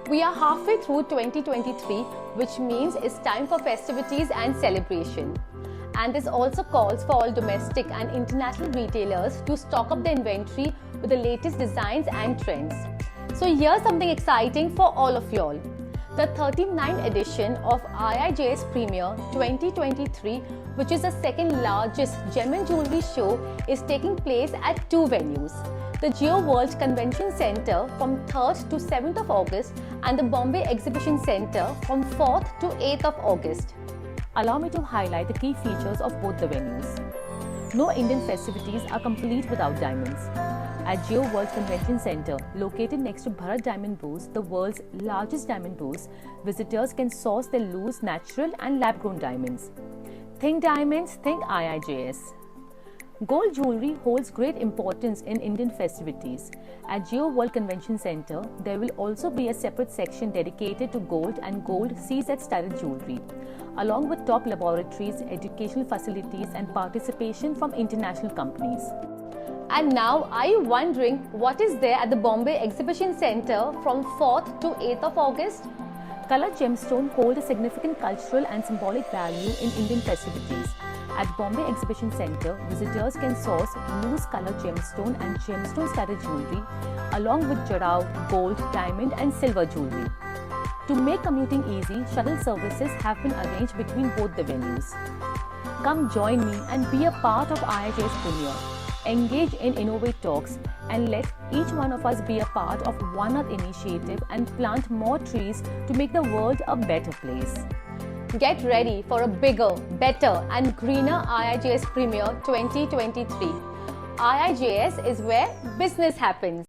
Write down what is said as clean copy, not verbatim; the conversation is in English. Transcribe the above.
We are halfway through 2023, which means it's time for festivities and celebration. And this also calls for all domestic and international retailers to stock up their inventory with the latest designs and trends. So here's something exciting for all of y'all. The 39th edition of 𝐈𝐈𝐉𝐒 𝐏𝐫𝐞𝐦𝐢 2023, which is the second largest gem and jewellery show, is taking place at two venues: the Jio World Convention Centre from 3rd to 7th of August and the Bombay Exhibition Centre from 4th to 8th of August. Allow me to highlight the key features of both the venues. No Indian festivities are complete without diamonds. At Jio World Convention Centre, located next to Bharat Diamond Bourse, the world's largest diamond bourse, visitors can source their loose, natural and lab-grown diamonds. Think diamonds, think 𝐈𝐈𝐉𝐒. Gold jewellery holds great importance in Indian festivities. At Jio World Convention Centre, there will also be a separate section dedicated to gold and gold CZ-studded jewellery, along with top laboratories, educational facilities and participation from international companies. And now, are you wondering what is there at the Bombay Exhibition Centre from 4th to 8th of August? Coloured gemstones hold a significant cultural and symbolic value in Indian festivities. At Bombay Exhibition Centre, visitors can source loose coloured gemstone and gemstone-studded jewellery, along with Jadau, gold, diamond and silver jewellery. To make commuting easy, shuttle services have been arranged between both the venues. Come join me and be a part of 𝐈𝐈𝐉𝐒's premiere. Engage in Innovate Talks and let each one of us be a part of One Earth initiative and plant more trees to make the world a better place. Get ready for a bigger, better and greener 𝐈𝐈𝐉𝐒's premiere 2023. 𝐈𝐈𝐉𝐒 is where business happens.